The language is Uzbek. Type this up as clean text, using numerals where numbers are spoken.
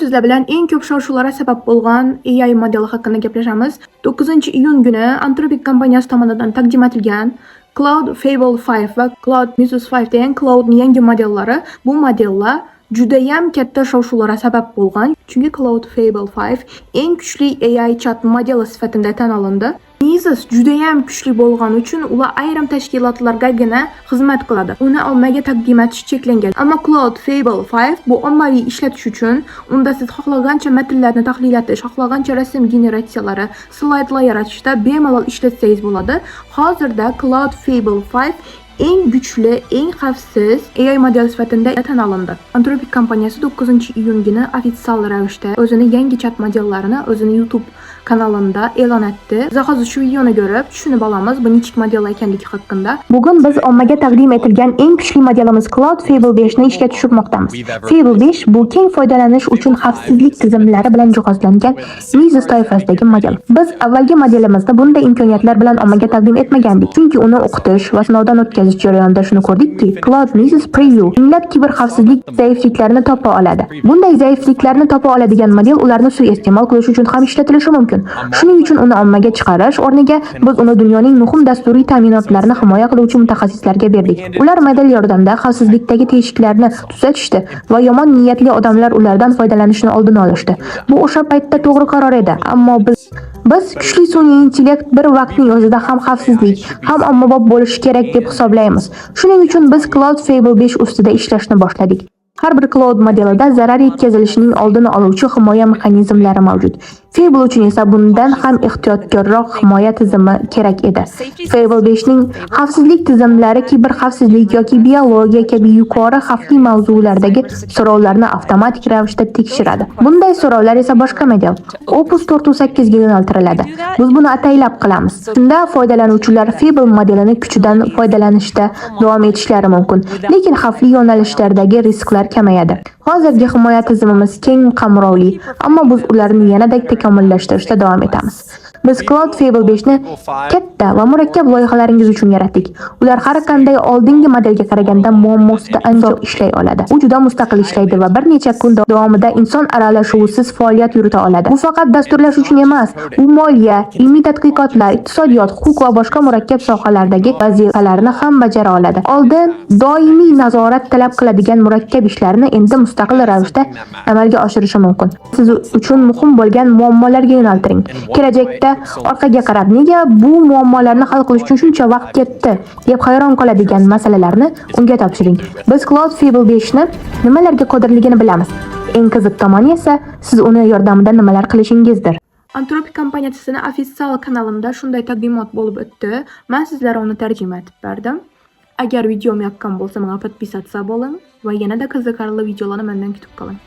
sizlar bilan eng ko'p shov-shuvlarga sabab bo'lgan AI modeli haqida gaplashamiz. 9-iyun kuni Anthropic kompaniyasi tomonidan taqdim etilgan Claude Fable 5 va Claude Mythos 5 degan Claude'ning yangi modellari. Bu modellar juda ham katta shov-shuvlarga sabab bo'lgan. Chunki Claude Fable 5 eng kuchli AI chat modeli sifatida tan olindi. Mythos juda ham kuchli bo'lgani uchun ular ayrim tashkilotlargagina xizmat qiladi. Uni ommaga taqdim etish cheklangan. Ammo Claude Fable 5 bu ommaviy ishlatish uchun unda siz xohlagancha matnlarni tahlil etish, xohlagancha rasm generatsiyalari, slaydlar yaratishda bemalol ishlatsangiz bo'ladi. Hozirda Claude Fable 5 eng kuchli, eng xavfsiz AI model sifatida tan olindi. Anthropic kompaniyasi 9-iyun kuni ofitsial ravishda o'zining yangi chat modellarini o'zining YouTube kanalida e'lon etdi. Biz hozir shu videoni ko'rib tushunib olamiz bu nechik model ekanligi haqida. Bugun biz ommaga taqdim etilgan eng kuchli modelimiz Claude Fable 5 ni ishga tushirmoqdamiz. Fable 5 bu keng foydalanish uchun xavfsizlik tizimlari bilan jihozlangan Mythos toifasidagi model. Biz avvalgi modelimizda bunday imkoniyatlar bilan ommaga taqdim etmagandik. Chunki uni o'qitish va sinovdan o'tkazish jarayonida shuni ko'rdikki, Claude Mythos Preview minglab kiber xavfsizlik zaifliklarini topa oladi. Bunday zaifliklarni topa oladigan model ularni suiiste'mol qilish uchun ham ishlatilishi mumkin. Shuning uchun uni ommaga chiqarish o'rniga biz uni dunyoning muhim dasturiy ta'minotlarini himoya qiluvchi mutaxassislarga berdik. Ular model yordamida xavfsizlikdagi teshiklarni tuzatishdi va yomon niyatli odamlar ulardan foydalanishini oldini olishdi. Bu o'sha paytda to'g'ri qaror edi, ammo biz kuchli sun'iy intellekt bir vaqtning o'zida ham xavfsizlik, ham ommabop bo'lishi kerak deb hisoblaymiz. Shuning uchun biz Claude Fable 5 ustida ishlashni boshladik. Har bir Claude modelida zarar yetkazilishining oldini oluvchi himoya mexanizmlari mavjud. Fable uchun esa bundan ham ehtiyotkorroq himoya tizimi kerak edi. Fable 5 ning xavfsizlik tizimlari kiber xavfsizlik yoki biologiya kabi yuqori xavfli mavzulardagi so'rovlarni avtomatik ravishda tekshiradi. Bunday so'rovlar esa boshqa model Opus 408 ga yo'naltiriladi. Biz buni ataylab qilamiz. Shunda foydalanuvchilar Fable modelini kuchidan foydalanishda davom etishlari mumkin, lekin xavfli yo'nalishlardagi risklar kamayadi. Hozirgi himoya tizimimiz keng qamrovli, ammo biz ularni yanada takomillashtirishda davom etamiz. Biz Claude Fable 5 ni katta va murakkab loyihalaringiz uchun yaratdik. Ular har qanday oldingi modelga qaraganda muammosida ancha ishlay oladi. U juda mustaqil ishlaydi va bir necha kun davomida inson aralashuvisiz faoliyat yurita oladi. Bu faqat dasturlash uchun emas, u moliya, ilmiy tadqiqotlar, iqtisodiyot, huquq va boshqa murakkab sohalardagi vazifalarni ham bajara oladi. Oldin doimiy nazorat talab qiladigan murakkab ishlarni endi mustaqil ravishda amalga oshirishi mumkin. Siz uchun muhim bo'lgan muammolarga yo'naltiring. Kelajakda orqaga qarab nega bu muammolarni hal qilish uchun shuncha vaqt ketdi deb hayron qoladigan masalalarni unga topshiring. Biz Claude Fable 5 ni nimalarga qodirligini bilamiz. Eng qiziq tomoni esa siz uni yordamida nimalar qilishingizdir. Anthropic kompaniyasining ofitsial kanalida shunday taqdimot bo'lib o'tdi. Men sizlarga uni tarjima etib berdim. Agar videom yoqqan bo'lsa, menga podpisatsiya bo'ling va yanada qiziqarli videolarni mendan kutib qoling.